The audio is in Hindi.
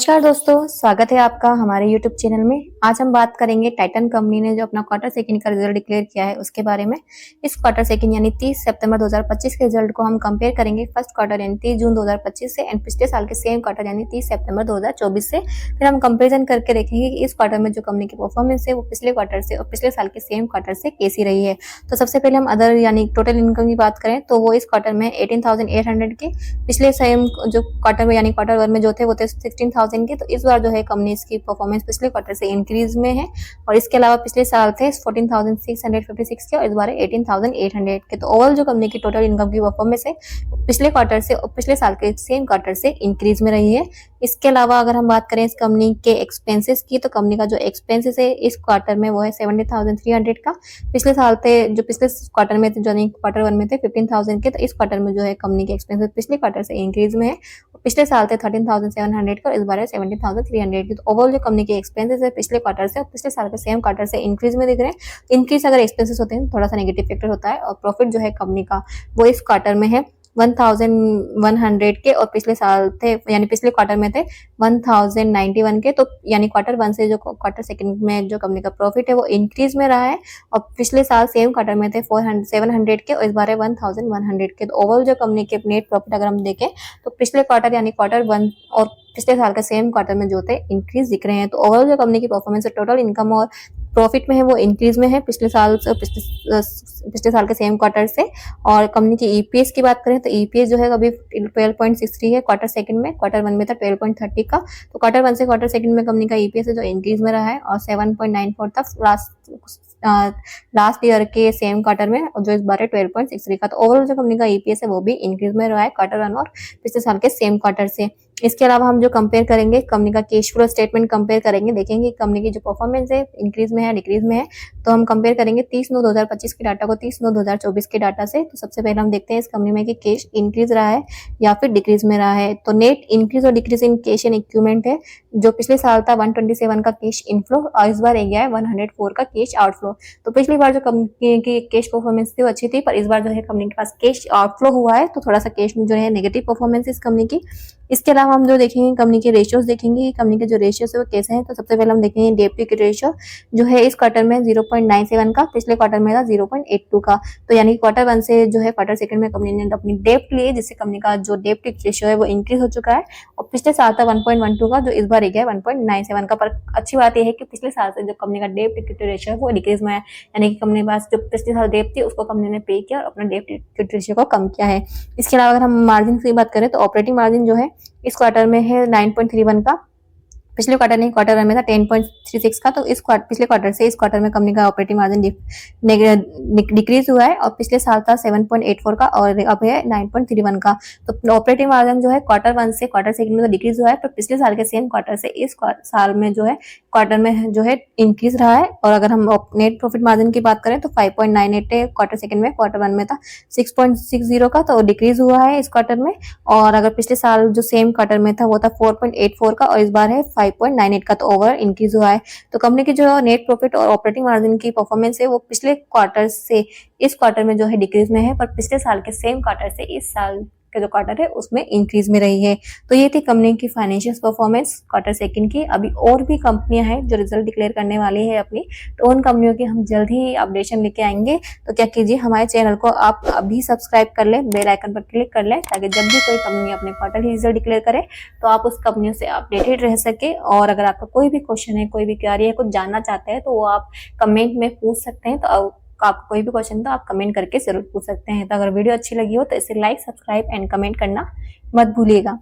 नमस्कार दोस्तों, स्वागत है आपका हमारे यूट्यूब चैनल में। आज हम बात करेंगे टाइटन कंपनी ने जो अपना क्वार्टर सेकंड का रिजल्ट डिक्लेयर किया है उसके बारे में। इस क्वार्टर सेकंड यानी 30 सितंबर 2025 के रिजल्ट को हम कंपेयर करेंगे फर्स्ट क्वार्टर यानी 30 जून 2025 से एंड पिछले साल के सेम क्वार्टर यानी 30 सितंबर 2024 से। फिर हम कंपेरिजन करके देखेंगे कि इस क्वार्टर में जो कंपनी की परफॉर्मेंस है वो पिछले क्वार्टर से और पिछले साल के सेम क्वार्टर से कैसी रही है। तो सबसे पहले हम अदर यानी टोटल इनकम की बात करें तो वो इस क्वार्टर में 18,800 के, पिछले सेम जो क्वार्टर में यानी क्वार्टर 1 में जो थे वो थे 16,000 के। तो इस बार जो है कंपनी इसकी परफॉर्मेंस पिछले क्वार्टर से इंक्रीज में है और इसके अलावा पिछले साल थे 14,656 के और इस बार 18,800 के। तो ओवरऑल जो कंपनी की टोटल इनकम की परफॉर्मेंस है पिछले क्वार्टर से और पिछले साल के सेम क्वार्टर से इंक्रीज में रही है। इसके अलावा अगर हम बात करें इस कंपनी के एक्सपेंसेस की तो कंपनी का जो एक्सपेंसेस है इस क्वार्टर में वो है 70,300 का। पिछले साल थे जो पिछले क्वार्टर में थे, जो क्वार्टर 1 में थे 15,000 के। तो इस क्वार्टर में जो है कंपनी के एक्सपेंसेस पिछले क्वार्टर से इंक्रीज में है। पिछले साल थे 13,700 का, इस बार है 17,300 की। तो ओवरऑल जो कंपनी के एक्सपेंसेस है पिछले क्वार्टर से और पिछले साल के सेम क्वार्टर से इंक्रीज में दिख रहे हैं। इंक्रीज अगर एक्सपेंसेस होते हैं तो थोड़ा सा नेगेटिव फैक्टर होता है और प्रॉफिट जो है कंपनी का वो इस क्वार्टर में है 1,100 के और पिछले साल थे यानी पिछले क्वार्टर में थे 1,091 के। तो यानी क्वार्टर 1 से जो क्वार्टर सेकंड में जो कंपनी का प्रॉफिट है वो इंक्रीज में रहा है और पिछले साल सेम क्वार्टर में थे 700 के और इस बार है 1,100 के। तो ओवरऑल जो कंपनी के नेट प्रॉफिट अगर हम देखें तो पिछले क्वार्टर यानी क्वार्टर 1 और पिछले साल का सेम क्वार्टर में जो थे इंक्रीज दिख रहे हैं। तो ओवरऑल जो कंपनी की परफॉर्मेंस है टोटल इनकम और प्रॉफिट में है वो इंक्रीज में है पिछले साल से पिछले साल के सेम क्वार्टर से। और कंपनी की ईपीएस की बात करें तो ईपीएस जो है अभी 12.63 है क्वार्टर सेकंड में, क्वार्टर 1 में था 12.30 का। तो क्वार्टर 1 से क्वार्टर सेकंड में कंपनी का ईपीएस है जो इंक्रीज में रहा है और 7.94 था लास्ट ईयर के सेम क्वार्टर में और जो इस बार है 12.63 का। तो ओवरऑल जो कंपनी का ईपीएस है वो भी इंक्रीज में रहा है क्वार्टर 1 और पिछले साल के सेम क्वार्टर से। इसके अलावा हम जो कंपेयर करेंगे कंपनी का कैश फ्लो स्टेटमेंट कंपेयर करेंगे, देखेंगे कंपनी की जो परफॉर्मेंस है इंक्रीज में है डिक्रीज में है। तो हम कंपेयर करेंगे 30/9/2025 के डाटा को 30/9/2024 के डाटा से। तो सबसे पहले हम देखते हैं इस कंपनी में कि कैश इंक्रीज रहा है या फिर डिक्रीज में रहा है। तो नेट इंक्रीज और decrease in cash and equipment है। जो पिछले साल था 127 का कैश इनफ्लो और इस बार गया है 104 का कैश आउटफ्लो। तो पिछली बार जो कंपनी की कैश परफॉर्मेंस थी वो अच्छी थी, पर इस बार जो है कंपनी के पास कैश आउटफ्लो हुआ है तो थोड़ा सा कैश में जो है नेगेटिव परफॉर्मेंस इस कंपनी की। इसके अलावा हम जो देखेंगे कंपनी के रेशियोज देखेंगे, कंपनी के जो रेशियोज है वो कैसे हैं। तो सबसे पहले हम देखेंगे डेट टू इक्विटी रेशियो जो है इस क्वार्टर में 0.97 का, पिछले क्वार्टर में था 0.82 का। तो यानी क्वार्टर 1 से जो है क्वार्टर सेकंड में कंपनी ने अपनी डेट ली है जिससे कंपनी का जो डेट टू इक्विटी रेशियो है वो इंक्रीज हो चुका है और पिछले साल था 1.12 का जो इस बार गया है 1.97 का। पर अच्छी बात यह है कि पिछले साल से जो कंपनी का डेट टू इक्विटी रेशियो है वो डिक्रीज में है, यानी कि कंपनी के पास जो पिछले साल डेट थी उसको कंपनी ने पे किया और अपना डेट टू इक्विटी रेशियो को कम किया है। इसके अलावा अगर हम मार्जिन की बात करें तो ऑपरेटिंग मार्जिन जो है इस क्वार्टर में है 9.31 का, पिछले क्वार्टर नहीं क्वार्टर 1 में था 10.36 का। तो इस पिछले क्वार्टर से इस क्वार्टर में कंपनी का ऑपरेटिंग मार्जिन डिक्रीज हुआ है और पिछले साल था 7.84 का और अब है 9.31 का। तो ऑपरेटिंग मार्जिन जो है क्वार्टर 1 से क्वार्टर सेकंड में तो डिक्रीज हुआ है, पर पिछले साल के सेम क्वार्टर से इस साल में जो है क्वार्टर में जो है इंक्रीज रहा है। और अगर हम नेट प्रॉफिट मार्जिन की बात करें तो 5.98 है क्वार्टर सेकंड में, क्वार्टर 1 में था 6.60 का, तो डिक्रीज हुआ है इस क्वार्टर में। और अगर पिछले साल जो सेम क्वार्टर में था वो था 4.84 का और इस बार है 5.98 का, तो ओवर इंक्रीज हुआ है। तो कंपनी की जो नेट प्रॉफिट और ऑपरेटिंग मार्जिन की परफॉर्मेंस है वो पिछले क्वार्टर से इस क्वार्टर में जो है डिक्रीज में है, पर पिछले साल के सेम क्वार्टर से इस साल का जो क्वार्टर है उसमें इंक्रीज में रही है। तो ये थी कंपनी की फाइनेंशियल परफॉर्मेंस क्वार्टर सेकंड की। अभी और भी कंपनियां हैं जो रिजल्ट डिक्लेयर करने वाली है अपनी, तो उन कंपनियों की हम जल्द ही अपडेशन लेके आएंगे। तो क्या कीजिए हमारे चैनल को आप अभी सब्सक्राइब कर लें, बेल आइकन पर क्लिक कर लें ताकि जब भी कोई कंपनी अपने क्वार्टर रिजल्ट डिक्लेयर करे तो आप उस कंपनियों से अपडेटेड रह सके। और अगर आपका कोई भी क्वेश्चन है, कोई भी क्वेरी है, कुछ जानना चाहते हैं तो वो आप कमेंट में पूछ सकते हैं। तो आपको कोई भी क्वेश्चन तो आप कमेंट करके जरूर पूछ सकते हैं। तो अगर वीडियो अच्छी लगी हो तो इसे लाइक, सब्सक्राइब एंड कमेंट करना मत भूलिएगा।